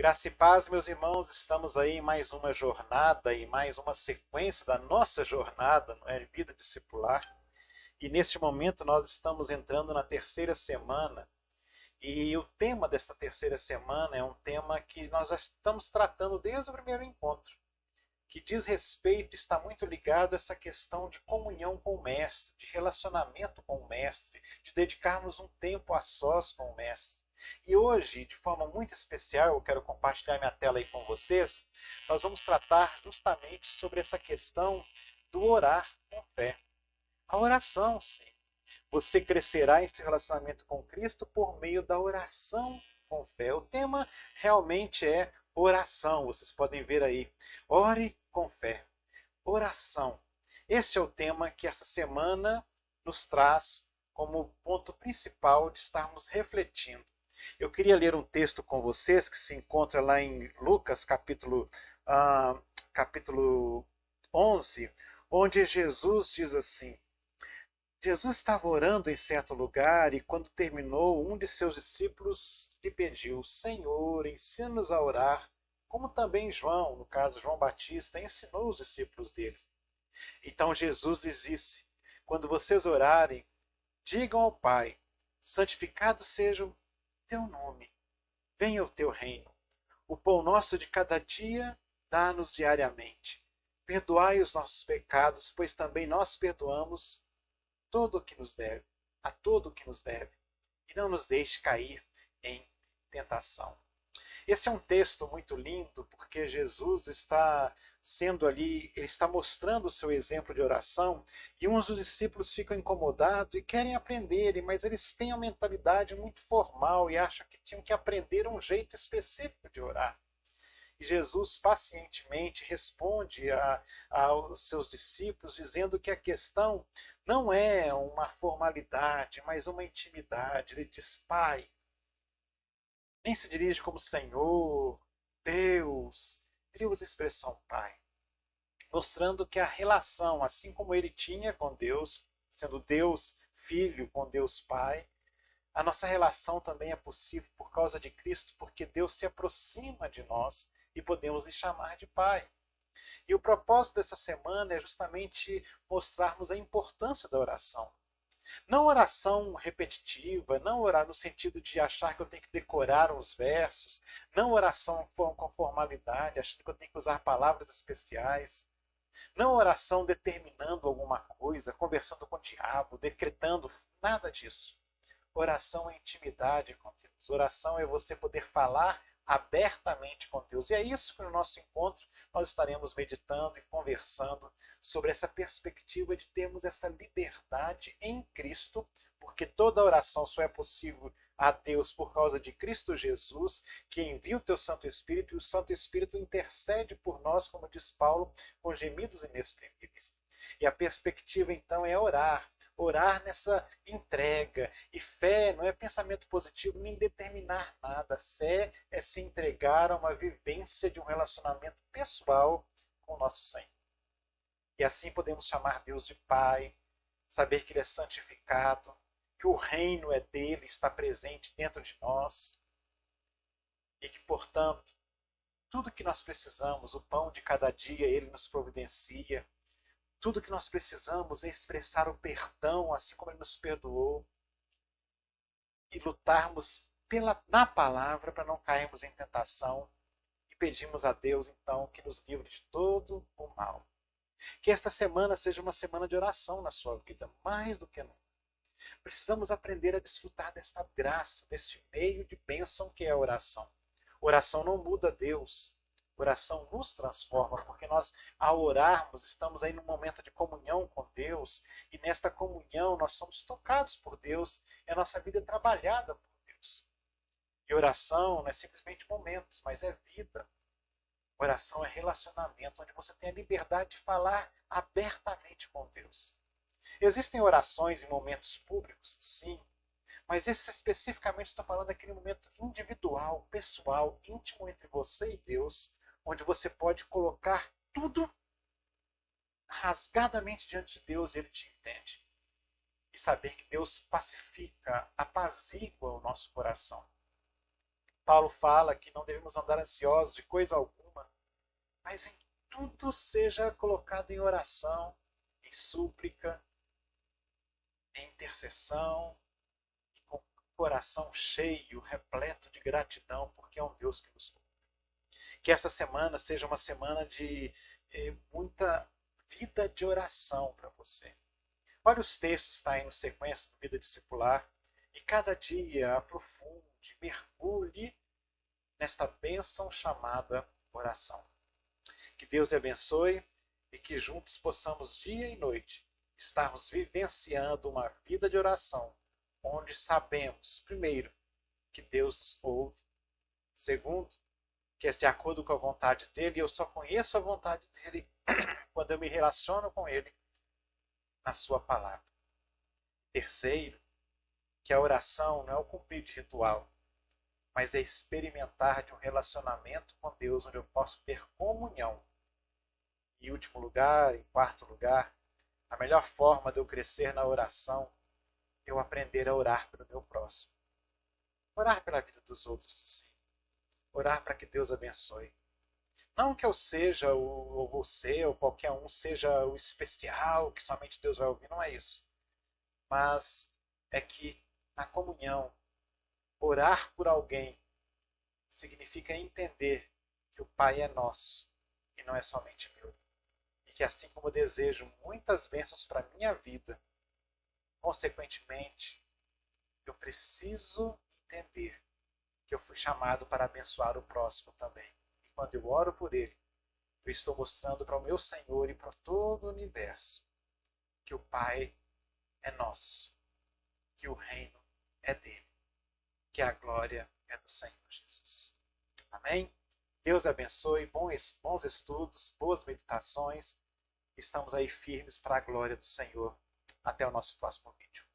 Graça e paz, meus irmãos, estamos aí em mais uma jornada e mais uma sequência da nossa jornada, não é? Vida discipular. E neste momento nós estamos entrando na terceira semana. E o tema desta terceira semana é um tema que nós já estamos tratando desde o primeiro encontro, que diz respeito, está muito ligado a essa questão de comunhão com o Mestre, de relacionamento com o Mestre, de dedicarmos um tempo a sós com o Mestre. E hoje, de forma muito especial, eu quero compartilhar minha tela aí com vocês, nós vamos tratar justamente sobre essa questão do orar com fé. A oração, sim. Você crescerá em seu relacionamento com Cristo por meio da oração com fé. O tema realmente é oração. Vocês podem ver aí. Ore com fé. Oração. Esse é o tema que essa semana nos traz como ponto principal de estarmos refletindo. Eu queria ler um texto com vocês que se encontra lá em Lucas, capítulo 11, onde Jesus diz assim: Jesus estava orando em certo lugar e, quando terminou, um de seus discípulos lhe pediu: Senhor, ensina-nos a orar, como também João, no caso João Batista, ensinou os discípulos dele. Então Jesus lhes disse: Quando vocês orarem, digam ao Pai: santificado seja o teu nome, venha o teu reino. O pão nosso de cada dia dá-nos diariamente. Perdoai os nossos pecados, pois também nós perdoamos todo o que nos deve, a todo o que nos deve, e não nos deixe cair em tentação. Esse é um texto muito lindo, porque Jesus está sendo ali, ele está mostrando o seu exemplo de oração, e uns dos discípulos ficam incomodados e querem aprender, mas eles têm uma mentalidade muito formal e acham que tinham que aprender um jeito específico de orar. E Jesus pacientemente responde aos seus discípulos, dizendo que a questão não é uma formalidade, mas uma intimidade. Ele diz: Pai. Nem se dirige como Senhor, Deus. Ele usa a expressão Pai, mostrando que a relação, assim como ele tinha com Deus, sendo Deus Filho com Deus Pai, a nossa relação também é possível por causa de Cristo, porque Deus se aproxima de nós e podemos lhe chamar de Pai. E o propósito dessa semana é justamente mostrarmos a importância da oração. Não oração repetitiva, não orar no sentido de achar que eu tenho que decorar os versos, não oração com formalidade, achando que eu tenho que usar palavras especiais, não oração determinando alguma coisa, conversando com o diabo, decretando, nada disso. Oração é intimidade com Deus. Oração é você poder falar abertamente com Deus. E é isso que no nosso encontro nós estaremos meditando e conversando sobre essa perspectiva de termos essa liberdade em Cristo, porque toda oração só é possível a Deus por causa de Cristo Jesus, que envia o teu Santo Espírito, e o Santo Espírito intercede por nós, como diz Paulo, com gemidos inexprimíveis. E a perspectiva então é orar. Orar nessa entrega. E fé não é pensamento positivo nem determinar nada. Fé é se entregar a uma vivência de um relacionamento pessoal com o nosso Senhor. E assim podemos chamar Deus de Pai, saber que Ele é santificado, que o reino é dele, está presente dentro de nós, e que, portanto, tudo que nós precisamos, o pão de cada dia, Ele nos providencia. Tudo que nós precisamos é expressar o perdão, assim como Ele nos perdoou, e lutarmos na palavra para não cairmos em tentação, e pedimos a Deus, então, que nos livre de todo o mal. Que esta semana seja uma semana de oração na sua vida, mais do que nunca. Precisamos aprender a desfrutar desta graça, deste meio de bênção que é a oração. Oração não muda Deus. Oração nos transforma, porque nós, ao orarmos, estamos aí num momento de comunhão com Deus, e nesta comunhão nós somos tocados por Deus, e a nossa vida é trabalhada por Deus. E oração não é simplesmente momentos, mas é vida. Oração é relacionamento, onde você tem a liberdade de falar abertamente com Deus. Existem orações em momentos públicos? Sim. Mas esse especificamente estou falando daquele momento individual, pessoal, íntimo entre você e Deus, onde você pode colocar tudo rasgadamente diante de Deus e Ele te entende. E saber que Deus pacifica, apazigua o nosso coração. Paulo fala que não devemos andar ansiosos de coisa alguma, mas em tudo seja colocado em oração, em súplica, em intercessão, e com o coração cheio, repleto de gratidão, porque é um Deus que nos ouve. Que essa semana seja uma semana de muita vida de oração para você. Olha os textos que está aí no sequência do Vida Discipular, e cada dia aprofunde, mergulhe nesta bênção chamada oração. Que Deus te abençoe e que juntos possamos dia e noite estarmos vivenciando uma vida de oração, onde sabemos, primeiro, que Deus nos ouve, segundo, que é de acordo com a vontade dele, e eu só conheço a vontade dele quando eu me relaciono com ele na sua palavra. Terceiro, que a oração não é o cumprir de ritual, mas é experimentar de um relacionamento com Deus onde eu posso ter comunhão. Em último lugar, em quarto lugar, a melhor forma de eu crescer na oração é eu aprender a orar pelo meu próximo. Orar pela vida dos outros, sim. Orar para que Deus abençoe. Não que eu seja, ou você, ou qualquer um, seja o especial, que somente Deus vai ouvir, não é isso. Mas é que na comunhão, orar por alguém significa entender que o Pai é nosso e não é somente meu. E que assim como eu desejo muitas bênçãos para a minha vida, consequentemente, eu preciso entender que eu fui chamado para abençoar o próximo também. E quando eu oro por ele, eu estou mostrando para o meu Senhor e para todo o universo que o Pai é nosso, que o reino é dele, que a glória é do Senhor Jesus. Amém? Deus abençoe, bons estudos, boas meditações. Estamos aí firmes para a glória do Senhor. Até o nosso próximo vídeo.